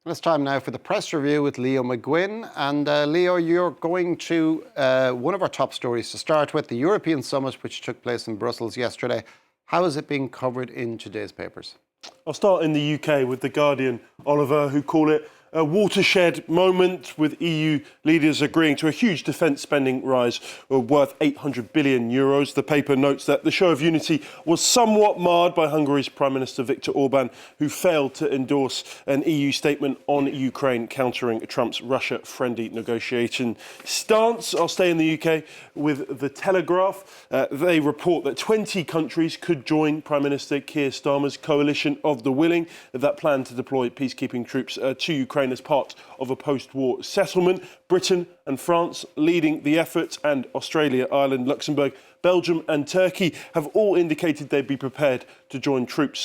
And it's time now for the press review with Leo McGuinn. And Leo, you're going to one of our top stories to start with, the European Summit, which took place in Brussels yesterday. How is it being covered in today's papers? I'll start in the UK with The Guardian, Oliver, who call it a watershed moment, with EU leaders agreeing to a huge defence spending rise worth €800 billion. The paper notes that the show of unity was somewhat marred by Hungary's Prime Minister Viktor Orban, who failed to endorse an EU statement on Ukraine countering Trump's Russia-friendly negotiation stance. I'll stay in the UK with The Telegraph. They report that 20 countries could join Prime Minister Keir Starmer's coalition of the willing that plan to deploy peacekeeping troops to Ukraine as part of a post-war settlement. Britain and France leading the effort, and Australia, Ireland, Luxembourg, Belgium and Turkey have all indicated they'd be prepared to join troop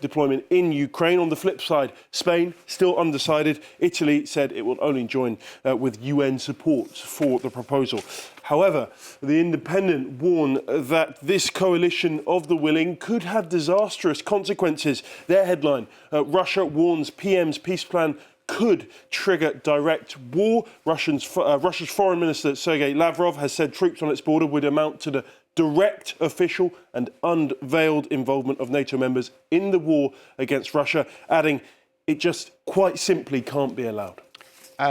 deployment in Ukraine. On the flip side, Spain still undecided. Italy said it will only join with UN support for the proposal. However, The Independent warn that this coalition of the willing could have disastrous consequences. Their headline, Russia warns PM's peace plan could trigger direct war. Russia's Foreign Minister Sergei Lavrov has said troops on its border would amount to the direct, official and unveiled involvement of NATO members in the war against Russia, adding it just quite simply can't be allowed.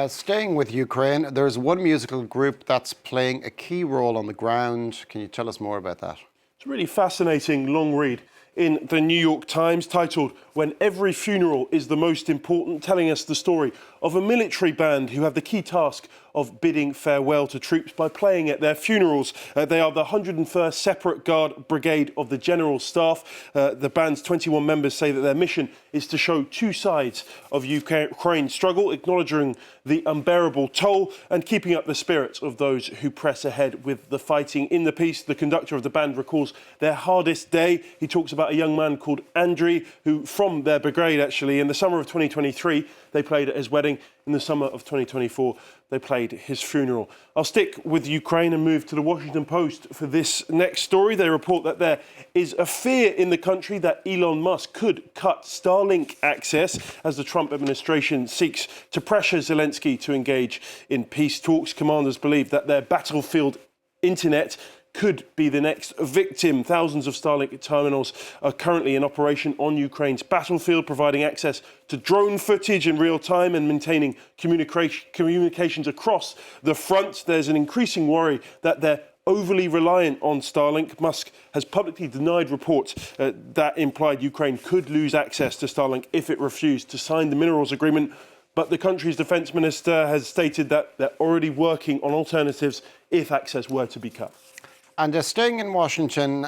Staying with Ukraine, there's one musical group that's playing a key role on the ground. Can you tell us more about that? It's a really fascinating long read in the New York Times titled "When Every Funeral is the Most Important," telling us the story of a military band who have the key task of bidding farewell to troops by playing at their funerals. They are the 101st Separate Guard Brigade of the General Staff. The band's 21 members say that their mission is to show two sides of Ukraine's struggle, acknowledging the unbearable toll and keeping up the spirits of those who press ahead with the fighting. In the piece, the conductor of the band recalls their hardest day. He talks about a young man called Andriy, who from their brigade actually, in the summer of 2023, they played at his wedding. In the summer of 2024, they played his funeral. I'll stick with Ukraine and move to the Washington Post for this next story. They report that there is a fear in the country that Elon Musk could cut Starlink access as the Trump administration seeks to pressure Zelensky to engage in peace talks. Commanders believe that their battlefield internet could be the next victim. Thousands of Starlink terminals are currently in operation on Ukraine's battlefield, providing access to drone footage in real time and maintaining communications across the front. There's an increasing worry that they're overly reliant on Starlink. Musk has publicly denied reports that implied Ukraine could lose access to Starlink if it refused to sign the minerals agreement. But the country's defence minister has stated that they're already working on alternatives if access were to be cut. And staying in Washington,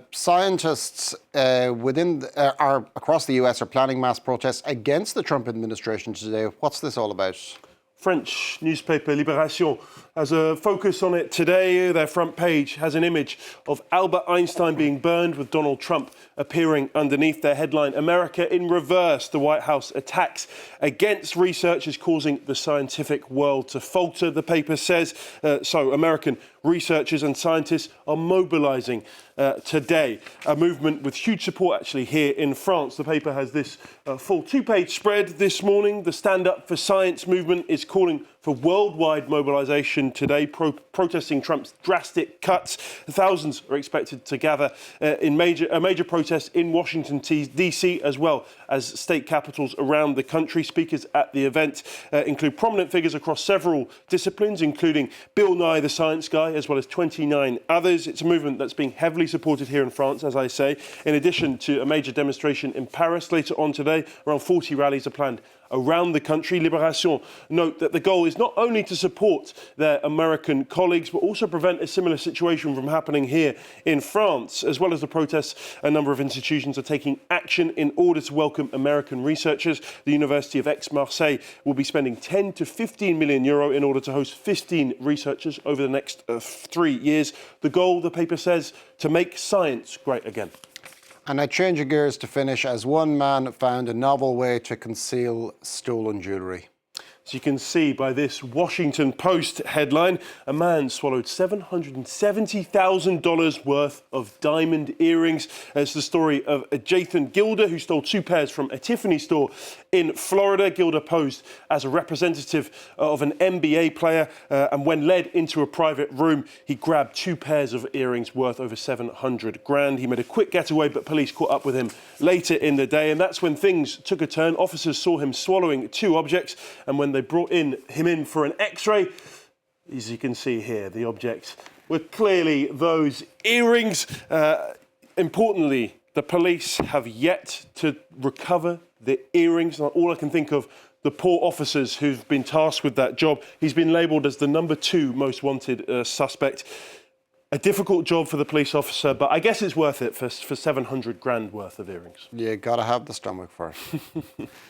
scientists across the US are planning mass protests against the Trump administration today. What's this all about? French newspaper Libération has a focus on it today. Their front page has an image of Albert Einstein being burned with Donald Trump appearing underneath. Their headline, America in reverse. The White House attacks against researchers causing the scientific world to falter, the paper says. So American researchers and scientists are mobilising today. A movement with huge support actually here in France. The paper has this full two-page spread this morning. The Stand Up for Science movement is calling for worldwide mobilisation today, protesting Trump's drastic cuts. Thousands are expected to gather in a major protest in Washington, D.C., as well as state capitals around the country. Speakers at the event include prominent figures across several disciplines, including Bill Nye, the science guy, as well as 29 others. It's a movement that's being heavily supported here in France, as I say, in addition to a major demonstration in Paris later on today. Around 40 rallies are planned around the country. Libération note that the goal is not only to support their American colleagues, but also prevent a similar situation from happening here in France. As well as the protests, a number of institutions are taking action in order to welcome American researchers. The University of Aix-Marseille will be spending 10 to 15 million euro in order to host 15 researchers over the next 3 years. The goal, the paper says, to make science great again. And I change of gears to finish as one man found a novel way to conceal stolen jewellery. As you can see by this Washington Post headline, a man swallowed $770,000 worth of diamond earrings. It's the story of Jathan Gilder, who stole 2 pairs from a Tiffany store in Florida. Gilder posed as a representative of an NBA player, and when led into a private room, he grabbed 2 pairs of earrings worth over 700 grand. He made a quick getaway, but police caught up with him later in the day, and that's when things took a turn. Officers saw him swallowing 2 objects, and when they brought him in for an X-ray, as you can see here, the objects were clearly those earrings. Importantly, the police have yet to recover the earrings. All I can think of, the poor officers who've been tasked with that job. He's been labelled as the number 2 most wanted suspect. A difficult job for the police officer, but I guess it's worth it for 700 grand worth of earrings. You got to have the stomach for it.